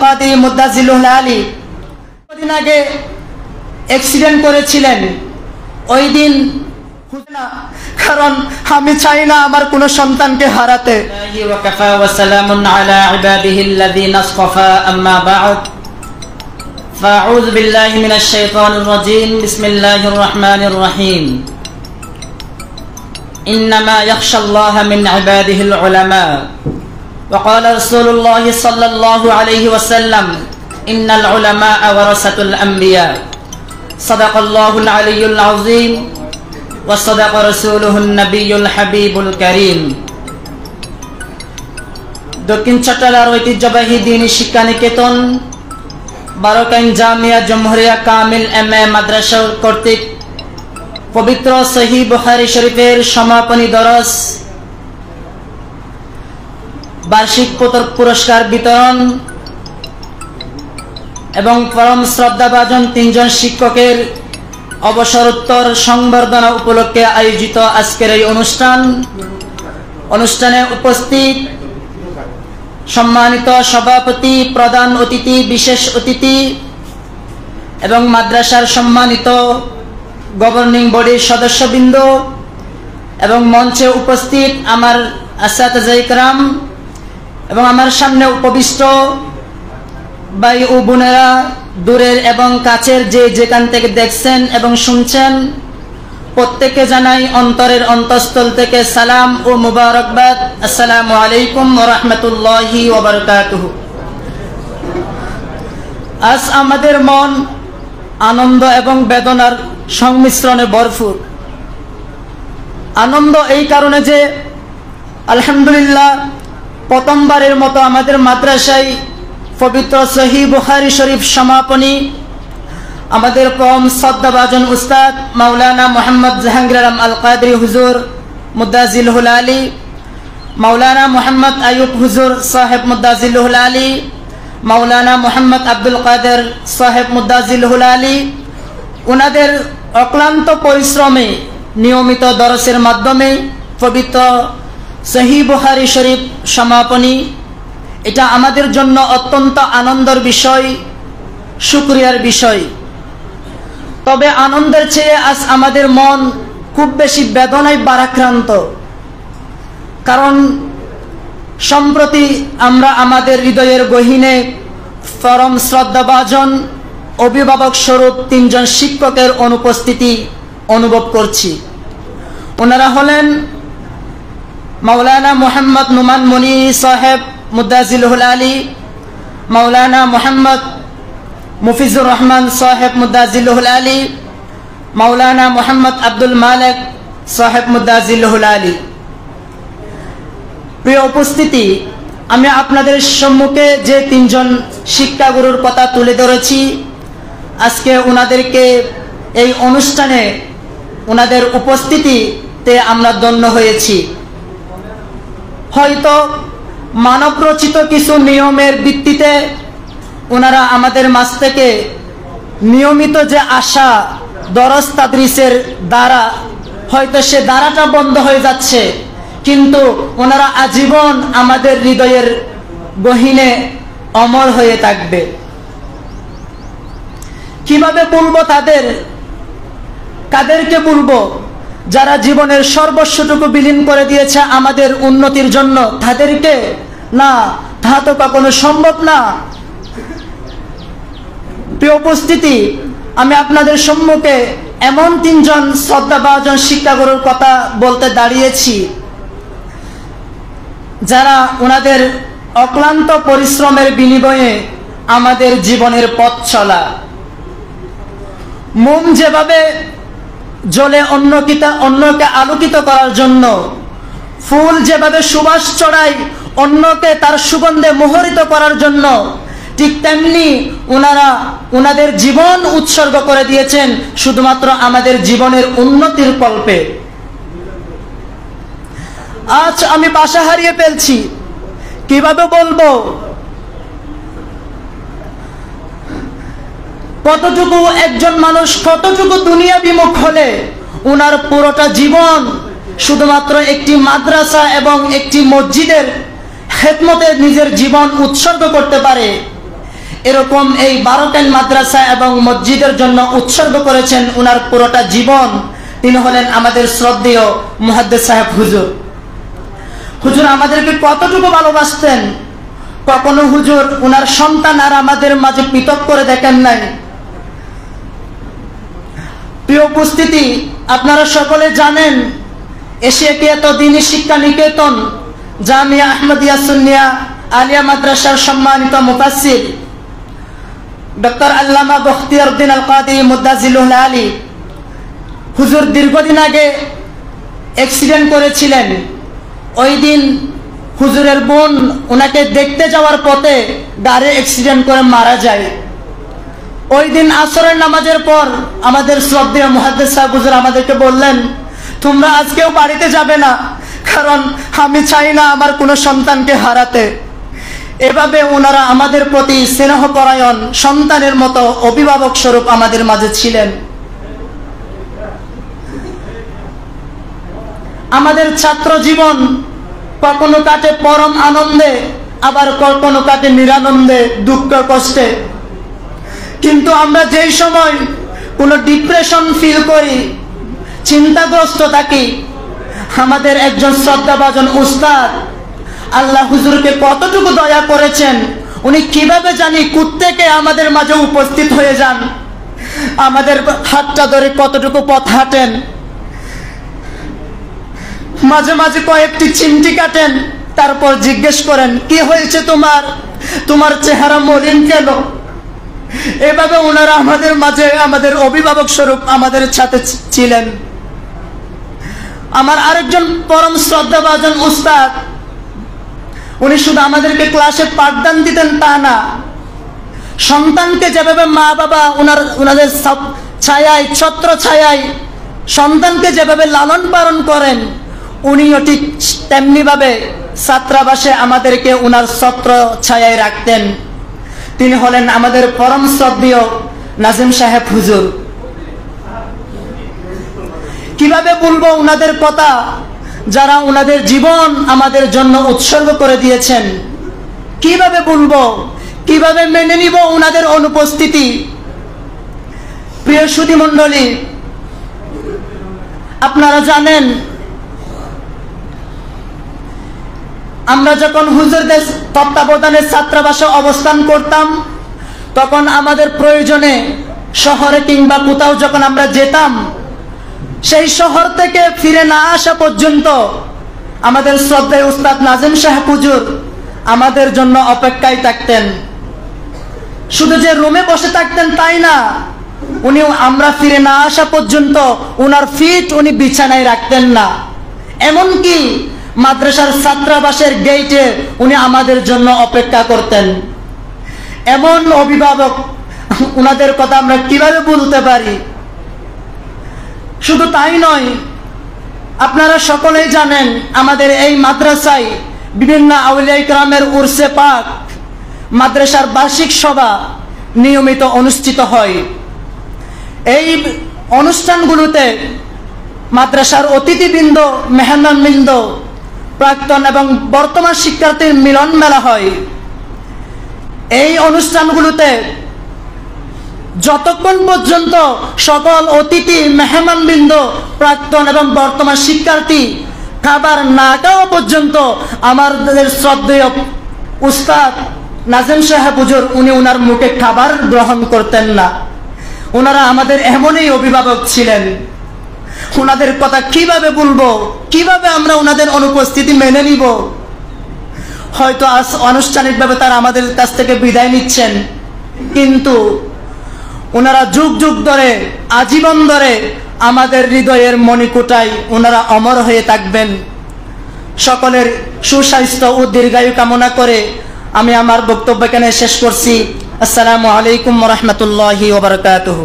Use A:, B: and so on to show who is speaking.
A: কাদির মুদ্দাজিলুল আলী দিন আগে অ্যাক্সিডেন্ট করেছিলেন। ওই দিন কারণ আমি চাই না আমার কোনো সন্তানকে হারাতে।
B: ওয়াকাফা ওয়া সালামুন আলা ইবাদিহিল্লাযীনা আসতাফা আম্মা বা'দ ফাআউযু বিল্লাহি মিনাশ শাইতানির রাজীম বিসমিল্লাহির রাহমানির রহিম ইন্নামা ইয়াখশাল্লাহা মিন ইবাদিহিল উলামা ওয়া ক্বালা রাসূলুল্লাহ সাল্লাল্লাহু আলাইহি ওয়াসাল্লাম ইন্নাল উলামা ওয়ারাসাতুল আমবিয়া সাদাকাল্লাহুল আলিয়্যুল আযীম ওয়া সাদাকা রাসূলুহুন নাবিয়্যুল হাবিবুল কারীম। দক্ষিণ চট্টগ্রামের ঐতিহ্যবাহী দ্বীনি শিক্ষা নিকেতন বারকাইন জামিয়া জমহুরিয়া কামিল এমএ মাদ্রাসা কর্তৃক পবিত্র সহিহ বুখারী শরীফের সমাপনী দরস, বার্ষিক পুরস্কার বিতরণ এবং পরম শ্রদ্ধাভাজন 3 জন শিক্ষকের অবসরোত্তর সংবর্ধনা উপলক্ষে আয়োজিত আজকের এই অনুষ্ঠানে উপস্থিত সম্মানিত সভাপতি, প্রধান অতিথি, বিশেষ অতিথি এবং মাদ্রাসার সম্মানিত গভর্নিং বডির সদস্যবৃন্দ এবং মঞ্চে উপস্থিত আমার আসাতিজা ইকরাম এবং আমার সামনে উপবিষ্ট ভাই ও বোনেরা, দূরের এবং কাছের যে যেখান থেকে দেখছেন এবং শুনছেন, প্রত্যেককে জানাই অন্তরের অন্তঃস্থল থেকে সালাম ও মুবারকবাদ। আসসালামু আলাইকুম ওয়া রাহমাতুল্লাহি ওয়া বারাকাতুহু। আজ আমাদের মন আনন্দ এবং বেদনার সংমিশ্রণে ভরপুর। আনন্দ এই কারণে যে আলহামদুলিল্লাহ প্রথমবারের মতো আমাদের মাদ্রাসায় পবিত্র সহিহ বুখারী শরীফ সমাপনী আমাদের পরম শ্রদ্ধাভাজন উস্তাদ মাওলানা মোহাম্মদ জাহাঙ্গীর আলম আল কাদরি হুজুর মুদ্দাজিলুল আলী, মাওলানা মোহাম্মদ আইয়ুব হুজুর সাহেব মুদ্দাজিলুল আলী, মাওলানা মোহাম্মদ আব্দুল কাদের সাহেব মুদ্দাজিলুল আলী, ওনাদের অক্লান্ত পরিশ্রমে নিয়মিত দরসের মাধ্যমে পবিত্র সহিহ বুখারী শরীফ সমাপনী, এটা আমাদের জন্য অত্যন্ত আনন্দের বিষয়, শুকরিয়ার বিষয়। তবে আনন্দের চেয়ে আজ আমাদের মন খুব বেশি বেদনায় ভারাক্রান্ত। কারণ সম্প্রতি আমরা আমাদের হৃদয়ের গহীনে পরম শ্রদ্ধাভাজন অভিভাবক স্বরূপ 3 জন শিক্ষকের অনুপস্থিতি অনুভব করছি। ওনারা হলেন মাওলানা মোহাম্মদ নুমান মনি সাহেব মুদ্দাজিলুল আলী, মাওলানা মোহাম্মদ মুফিজুর রহমান সাহেব মুদ্দাজিলুল আলী, মাওলানা মোহাম্মদ আব্দুল মালিক সাহেব মুদ্দাজিলুল আলী। প্রিয় উপস্থিতি, আমি আপনাদের সম্মুখে যে 3 জন শিক্ষাগুরুর কথা তুলে ধরেছি, আজকে ওনাদেরকে এই অনুষ্ঠানে ওনাদের উপস্থিতিতে আমরা ধন্য হয়েছি। হয়তো মানবরচিত কিছু নিয়মের ভিত্তিতে ওনারা আমাদের মাঝ থেকে নিয়মিত যে আশা দরস তাদরিসের দ্বারা হয়তো সে দ্বারাটা বন্ধ হয়ে যাচ্ছে, কিন্তু ওনারা আজীবন আমাদের হৃদয়ের গহীনে অমর হয়ে থাকবে। কিভাবে বলবো তাদের? কাদেরকে বলবো? যারা জীবনের সর্বস্বটুকু বিলীন করে দিয়েছে আমাদের উন্নতির জন্য, তাদেরকে? না, তা তো কখনো সম্ভব না। প্রিয় উপস্থিতি, আমি আপনাদের সম্মুখে এমন 3 জন শ্রদ্ধাভাজন শিক্ষাগুরুর কথা বলতে দাঁড়িয়েছি, যারা ওনাদের অক্লান্ত পরিশ্রমের বিনিময়ে আমাদের জীবনের পথ চলা। মোম যেভাবে জ্বলে অন্যকে আলোকিত করার জন্য, ফুল যেভাবে সুবাস ছড়ায় অন্যকে তার সুগন্ধে মোহরিত করার জন্য, ঠিক তেমনি ওনারা ওনাদের জীবন উৎসর্গ করে দিয়েছেন শুধুমাত্র আমাদের জীবনের উন্নতির কল্পে। আজ আমি ভাষা হারিয়ে ফেলছি, কিভাবে বলবো? কতটুকু একজন মানুষ কতটুকু দুনিয়া বিমুখ হলে ওনার পুরোটা জীবন শুধুমাত্র একটি মাদ্রাসা এবং একটি মসজিদের খেদমতে নিজের জীবন উৎসর্গ করতে পারে। এরকম এই 12 মাদ্রাসা এবং মসজিদের জন্য উৎসর্গ করেছেন উনার পুরোটা জীবন। তিনি হলেন আমাদের শ্রদ্ধেয় মুহাদ্দিস সাহেব হুজুর। হুজুর আমাদেরকে কতটুকু ভালোবাসতেন, কখনো হুজুর উনার সন্তান আর আমাদের মাঝে পৃথক করে দেখেন নাই। প্রিয় উপস্থিতি, আপনারা সকলে জানেন এশিয়াকিয়াত দ্বীনি শিক্ষা নিকেতন জামিয়া আহমদিয়া সুন্নিয়া আলিয়া মাদ্রাসার সম্মানিত মুফাসসির ডক্টর আল্লামা বখতিয়ার উদ্দিন আল কাদি মুদ্দাজিলুল আলী হুজুর দীর্ঘদিন আগে অ্যাক্সিডেন্ট করেছিলেন। ওই দিন হুজুরের বোন ওনাকে দেখতে যাওয়ার পথে গাড়ি অ্যাক্সিডেন্ট করে মারা যায়। ওই দিন আসরের নামাজের পর আমাদের শ্রদ্ধেয় মুহাদ্দিস সাহেব হুজুর আমাদেরকে বললেন, তোমরা আজকেও বাড়িতে যাবে না, কারণ আমি চাই না আমার কোনো সন্তানকে হারাতে। এভাবে ওনারা আমাদের প্রতি স্নেহপরায়ণ সন্তানের মতো অভিভাবক স্বরূপ আমাদের মাঝে ছিলেন। আমাদের ছাত্র জীবন কখনো কাটে পরম আনন্দে, আবার কখনো কাটে নিরানন্দে, দুঃখ কষ্টে। কিন্তু আমরা যেই সময় কোনো ডিপ্রেশন ফিল করি, চিন্তাগ্রস্ত থাকি, আমাদের একজন শ্রদ্ধাভাজন উস্তাদ আল্লাহ হুজুরকে কতটুকু দয়া করেছেন, উনি কিভাবে জানি কুত্তেকে আমাদের মাঝে উপস্থিত হয়ে যান, আমাদের হাতটা ধরে কতটুকু পথ হাঁটেন, মাঝে মাঝে কয়েকটি চিমটি কাটেন, তারপর জিজ্ঞেস করেন কি হয়েছে তোমার, তোমার চেহারা মলিন কেন। এভাবে ওনারা আমাদের মাঝে আমাদের অভিভাবক স্বরূপ আমাদের সাথে ছিলেন। আমার আরেকজন পরম শ্রদ্ধাভাজন উস্তাদ, উনি শুধু আমাদেরকে ক্লাসে পাঠদান দিতেন তা না, সন্তানকে যেভাবে মা বাবা ওনাদের ছায়ায় ছত্র ছায়ায় সন্তানকে যেভাবে লালন পালন করেন, উনিও ঠিক তেমনি ভাবে ছাত্রাবাসে আমাদেরকে উনার ছত্র ছায়ায় রাখতেন। তিনি হলেন আমাদের পরম শ্রদ্ধেয় নাজিম সাহেব হুজুর। কিভাবে বলবো উনাদের কথা, যারা উনাদের জীবন আমাদের জন্য উৎসর্গ করে দিয়েছেন। কিভাবে বলবো, কিভাবে মেনে নিব উনাদের অনুপস্থিতি। প্রিয় সুধী মণ্ডলী, আপনারা জানেন আমরা যখন হুজুরদের তত্ত্বাবধানে ছাত্রাবাসে অবস্থান করতাম, তখন আমাদের প্রয়োজনে শহরে কিংবা কোথাও যখন আমরা যেতাম, সেই শহর থেকে ফিরে না আসা পর্যন্ত আমাদের শ্রদ্ধেয় উস্তাদ নাজিম সাহেব হুজুর আমাদের জন্য অপেক্ষায় থাকতেন। শুধু যে রুমে বসে থাকতেন তাই না, উনি আমরা ফিরে না আসা পর্যন্ত উনার ফিট উনি বিছানায় রাখতেন না। এমনকি মাদ্রাসার ছাত্রাবাসের গেটে উনি আমাদের জন্য অপেক্ষা করতেন। এমন অভিভাবক, উনাদের কথা আমরা কিভাবে বলতে পারি। শুধু তাই নয়, আপনারা সকলেই জানেন আমাদের এই মাদ্রাসায় বিভিন্ন আউলিয়া ইকরামের উরসে পাক, মাদ্রাসার বার্ষিক সভা নিয়মিত অনুষ্ঠিত হয়। এই অনুষ্ঠানগুলোতে মাদ্রাসার অতিথিবৃন্দ, মেহমানবৃন্দ, প্রাক্তন এবং বর্তমান শিক্ষার্থীর মিলন মেলা হয়। এই অনুষ্ঠানগুলোতে যতক্ষণ পর্যন্ত সকল অতিথি, মেহমানবৃন্দ, প্রাক্তন এবং বর্তমান শিক্ষার্থী খাবার না খাওয়া পর্যন্ত আমাদের শ্রদ্ধেয় উস্তাদ নাজিম সাহেব হুজুর উনি উনার মুখে খাবার গ্রহণ করতেন না। ওনারা আমাদের এমনই অভিভাবক ছিলেন। ওনাদের কথা কিভাবে বলবো, কিভাবে আমরা ওনাদের অনুপস্থিতি মেনে নিব। হয়তো আজ আনুষ্ঠানিকভাবে তারা আমাদের কাছ থেকে বিদায় নিচ্ছেন, কিন্তু ওনারা যুগ যুগ ধরে, আজীবন ধরে আমাদের হৃদয়ের মণিকূটায় ওনারা অমর হয়ে থাকবেন। সকলের সুস্বাস্থ্য ও দীর্ঘায়ু কামনা করে আমি আমার বক্তব্য এখানে শেষ করছি। আসসালামু আলাইকুম ওয়া রাহমাতুল্লাহি ওয়া বারাকাতুহু।